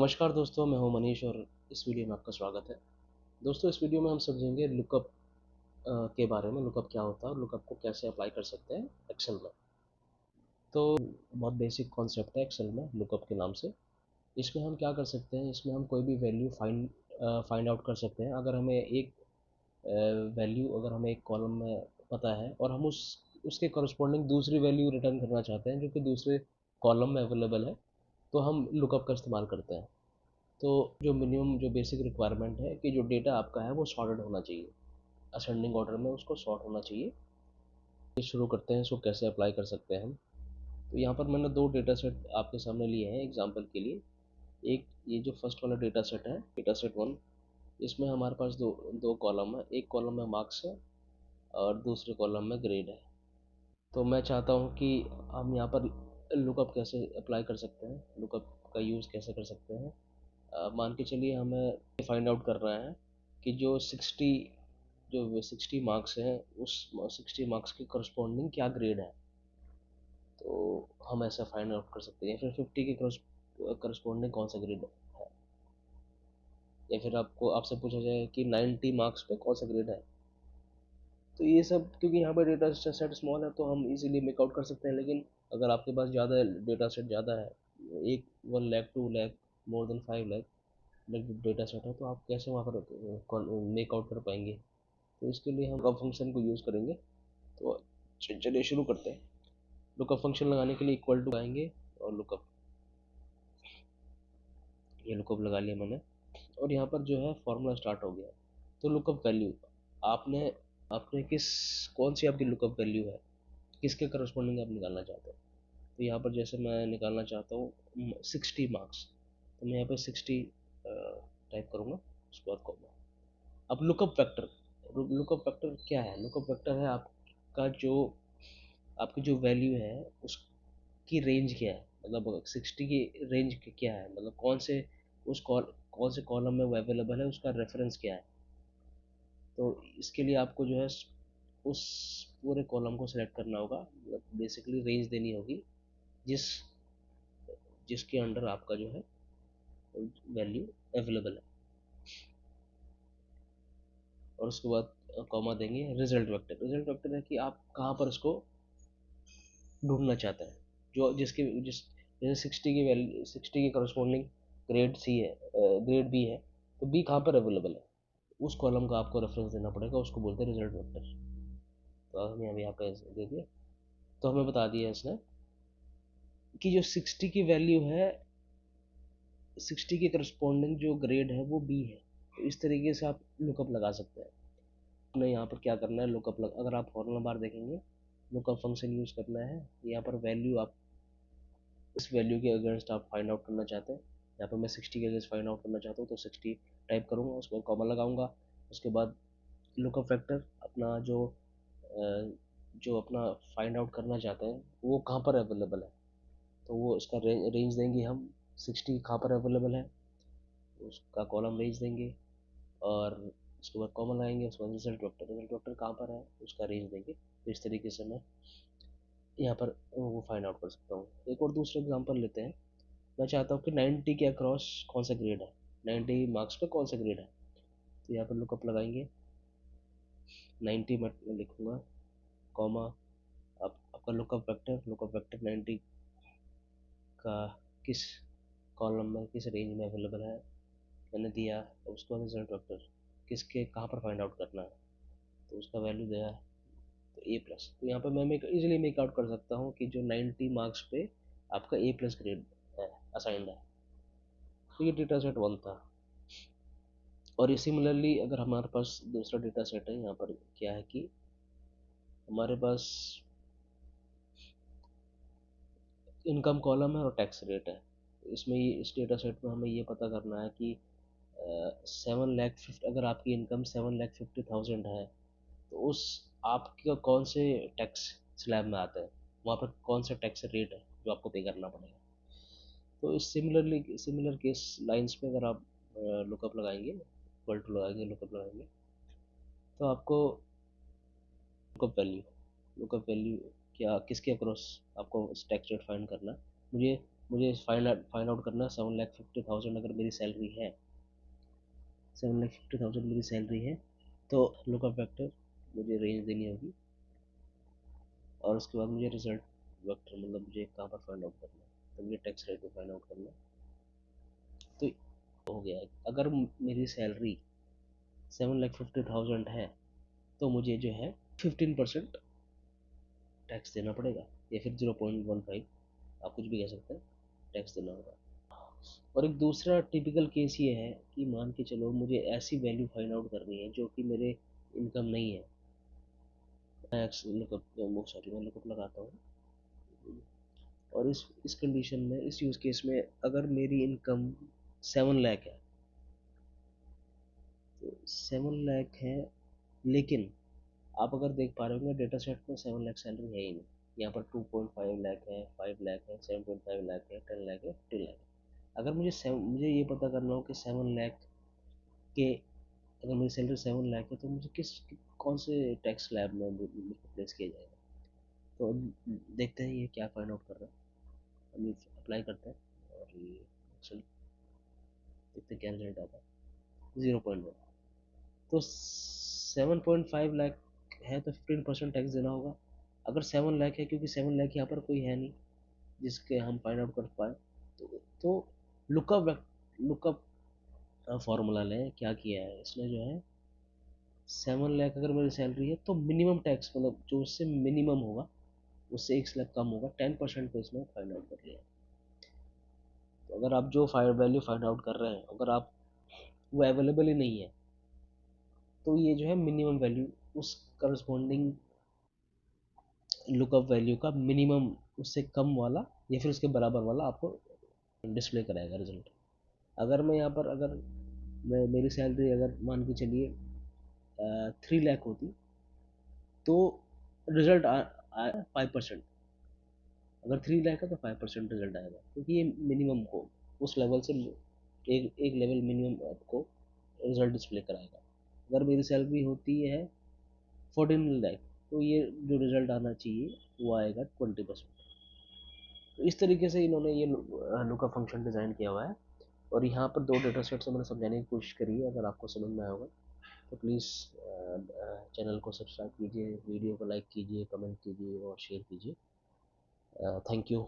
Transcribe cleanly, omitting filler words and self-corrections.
नमस्कार दोस्तों, मैं हूं मनीष और इस वीडियो में आपका स्वागत है। दोस्तों, इस वीडियो में हम समझेंगे लुकअप के बारे में। लुकअप क्या होता है और लुकअप को कैसे अप्लाई कर सकते हैं एक्सेल में। तो बहुत बेसिक कॉन्सेप्ट है एक्सेल में लुकअप के नाम से। इसमें हम क्या कर सकते हैं, इसमें हम कोई भी वैल्यू फाइंड आउट कर सकते हैं। अगर हमें एक वैल्यू अगर हमें एक कॉलम में पता है और हम उसके करस्पॉन्डिंग दूसरी वैल्यू रिटर्न करना चाहते हैं जो कि दूसरे कॉलम में अवेलेबल है, तो हम लुकअप का इस्तेमाल करते हैं। तो जो मिनिमम जो बेसिक रिक्वायरमेंट है कि जो डेटा आपका है वो सॉर्टेड होना चाहिए, असेंडिंग ऑर्डर में उसको सॉर्ट होना चाहिए। ये शुरू करते हैं, इसको कैसे अप्लाई कर सकते हैं हम। तो यहाँ पर मैंने दो डेटा सेट आपके सामने लिए हैं एग्जांपल के लिए। एक ये जो फर्स्ट वाला डेटा सेट है, डेटा सेट वन, इसमें हमारे पास दो दो कॉलम है। एक कॉलम में मार्क्स है और दूसरे कॉलम में ग्रेड है। तो मैं चाहता हूँ कि हम यहाँ पर लुकअप कैसे अप्लाई कर सकते हैं, लुकअप का यूज़ कैसे कर सकते हैं। मान के चलिए हमें फाइंड आउट करना है कि जो 60 मार्क्स हैं उस 60 मार्क्स के करस्पॉन्डिंग क्या ग्रेड है। तो हम ऐसा फाइंड आउट कर सकते हैं। फिर 50 के करस्पॉन्डिंग कौन सा ग्रेड है, या फिर आपको आपसे पूछा जाए कि 90 मार्क्स पे कौन सा ग्रेड है। तो ये सब क्योंकि यहाँ पर डेटा सेट स्मॉल है तो हम इजीली मेक आउट कर सकते हैं। लेकिन अगर आपके पास ज़्यादा डेटा सेट ज़्यादा है, एक 1 lakh 2 lakh more than 5 lakh data set है, तो आप कैसे वहाँ पर मेक आउट कर पाएंगे। तो इसके लिए हम लुकअप फंक्शन को यूज़ करेंगे। तो चलिए शुरू करते हैं। लुकअप फंक्शन लगाने के लिए इक्वल टू आएंगे और लुकअप, ये लुकअप लगा लिया मैंने। और यहाँ पर जो है फॉर्मूला स्टार्ट हो गया। तो लुकअप वैल्यू आपने आपने किस कौन सी आपकी लुकअप वैल्यू है, किसके करस्पॉन्डिंग आप निकालना चाहते हो। तो यहाँ पर जैसे मैं निकालना चाहता हूँ 60 मार्क्स, तो मैं यहाँ पर 60 टाइप करूँगा, उसके बाद कॉमा। अब लुकअप फैक्टर क्या है। लुकअप फैक्टर है आपका जो आपकी जो वैल्यू है उसकी रेंज क्या है, मतलब 60 की रेंज क्या है, मतलब कौन से कॉलम में वो अवेलेबल है, उसका रेफरेंस क्या है। तो इसके लिए आपको जो है उस पूरे कॉलम को सिलेक्ट करना होगा, मतलब बेसिकली रेंज देनी होगी जिस जिसके अंडर आपका जो है वैल्यू अवेलेबल है। और उसके बाद कॉमा देंगे। रिजल्ट वेक्टर है कि आप कहाँ पर उसको ढूंढना चाहते हैं। जो जिसके जिस जैसे 60 की वैल्यू 60 के करस्पॉन्डिंग ग्रेड सी है, ग्रेड बी है, तो बी कहाँ पर अवेलेबल है, उस कॉलम का आपको रेफरेंस देना पड़ेगा, उसको बोलते हैं रिजल्ट वेक्टर। तो हमें अभी यहाँ पे दे दिया, तो हमें बता दिया इसने कि जो 60 की वैल्यू है, 60 के करस्पॉन्डिंग जो ग्रेड है वो बी है। तो इस तरीके से आप लुकअप लगा सकते हैं। आपने यहाँ पर क्या करना है, अगर आप फॉर्मूला बार देखेंगे, लुकअप फंक्शन यूज़ करना है। यहाँ पर वैल्यू आप इस वैल्यू के अगेंस्ट आप फाइंड आउट करना चाहते हैं। यहाँ पर मैं 60 के अगेंस्ट फाइंड आउट करना चाहता हूँ, तो 60 टाइप करूँगा, उसके बाद कॉमा लगाऊंगा। उसके बाद लुकअप फैक्टर अपना जो अपना फाइंड आउट करना चाहते हैं वो कहाँ पर अवेलेबल है, तो वो इसका रेंज देंगे हम। 60 कहाँ पर अवेलेबल है उसका कॉलम रेंज देंगे, और उसके बाद कॉमन लगाएंगे। उसके बाद रिजल्ट वेक्टर कहाँ पर है उसका रेंज देंगे। तो इस तरीके से मैं यहाँ पर वो फाइंड आउट कर सकता हूँ। एक और दूसरा एग्जांपल लेते हैं। मैं चाहता हूँ कि 90 के अक्रॉस कौन सा ग्रेड है, 90 मार्क्स पे कौन सा ग्रेड है। तो यहाँ पर लुकअप लगाएंगे, 90 मैं लिखूँगा, कॉमा। अब आपका लुकअप वेक्टर 90 का किस कॉलम में किस रेंज में अवेलेबल है मैंने दिया। उसके बाद रिजल्ट वेक्टर किसके कहाँ पर फाइंड आउट करना है, तो उसका वैल्यू दिया तो ए प्लस। तो यहाँ पर मैं इजीली मेक आउट कर सकता हूँ कि जो 90 मार्क्स पे आपका ए प्लस ग्रेड है, असाइंड है। तो ये डेटा सेट वन था। और ये सिमिलरली अगर हमारे पास दूसरा डेटा सेट है, यहाँ पर क्या है कि हमारे पास इनकम कॉलम है और टैक्स रेट है। इसमें इस डेटा सेट में हमें ये पता करना है कि 7 लाख 50, अगर आपकी इनकम 7,50,000 है, तो उस आपका कौन से टैक्स स्लैब में आता है, वहाँ पर कौन सा टैक्स रेट है जो आपको पे करना पड़ेगा। तो इस सिमिलर केस लाइंस पे अगर आप लुकअप लगाएंगे, इक्वल टू लगाएंगे, लुकअप लगाएंगे, तो आपको लुकअप वैल्यू क्या किसके अक्रॉस आपको टैक्स रेट फाइंड करना है। मुझे मुझे फाइंड आउट करना 7,50,000 अगर मेरी सैलरी है, 7,50,000 मेरी सैलरी है, तो लुकअप वेक्टर मुझे रेंज देनी होगी, और उसके बाद मुझे रिजल्ट वेक्टर मतलब मुझे कहाँ पर फाइंड आउट करना है, तो मुझे टैक्स रेट को फाइंड आउट करना है। तो हो गया है, अगर मेरी सैलरी 7,50,000 है तो मुझे जो है 15% टैक्स देना पड़ेगा, या फिर 0.15, आप कुछ भी कह सकते हैं, टैक्स देना होगा। और एक दूसरा टिपिकल केस ये है कि मान के चलो मुझे ऐसी वैल्यू फाइंड आउट करनी है जो कि मेरे इनकम नहीं है, मैं लुकअप लगाता हूँ, और इस कंडीशन में, इस यूज़ केस में अगर मेरी इनकम 7 लाख है, तो 7 लाख है, लेकिन आप अगर देख पा रहे होंगे डेटा सेट में 7 लाख सैलरी है ही नहीं, यहाँ पर 2.5 लाख है, 5 लाख है, 7.5 लाख है, 10 लाख है, 15 लाख है। अगर मुझे ये पता करना हो कि 7 लाख के, अगर मेरी सैलरी 7 लाख है तो मुझे कौन से टैक्स स्लैब में प्लेस किया जाएगा, तो देखते हैं ये क्या फाइंड आउट कर रहा है, हम ये अप्लाई करते हैं, और ये चल देखते हैं क्या रिजल्ट आता है। 0.1, तो 7.5 लाख है तो 15% टैक्स देना होगा। अगर 7 लाख है, क्योंकि 7 लाख यहाँ पर कोई है नहीं जिसके हम फाइंड आउट कर पाए, तो लुकअप लुकअप फॉर्मूला लें, क्या किया है इसने जो है, 7 लाख अगर मेरी सैलरी है तो मिनिमम टैक्स मतलब जो उससे मिनिमम होगा, उससे 1 लाख कम होगा, 10% पे इसने फाइंड आउट कर लिया। तो अगर आप जो वैल्यू फाइंड आउट कर रहे हैं, अगर आप वो अवेलेबल ही नहीं है, तो ये जो है मिनिमम वैल्यू, उस करस्पॉन्डिंग लुकअप वैल्यू का मिनिमम, उससे कम वाला या फिर उसके बराबर वाला आपको डिस्प्ले कराएगा रिजल्ट। अगर मैं यहाँ पर, अगर मेरी सैलरी अगर मान के चलिए 3 लाख होती, तो रिजल्ट 5%, अगर 3 लाख है तो 5% रिजल्ट आएगा, क्योंकि ये मिनिमम को उस लेवल से एक लेवल मिनिमम आपको रिजल्ट डिस्प्ले कराएगा। अगर मेरी सैलरी होती है 14 लाख, तो ये जो रिजल्ट आना चाहिए वो आएगा 20%। तो इस तरीके से इन्होंने ये लुकअप फंक्शन डिज़ाइन किया हुआ है, और यहाँ पर 2 डेटा सेट से मैंने समझाने की कोशिश करी है। अगर आपको समझ में आया होगा तो प्लीज़ चैनल को सब्सक्राइब कीजिए, वीडियो को लाइक कीजिए, कमेंट कीजिए और शेयर कीजिए। Thank you.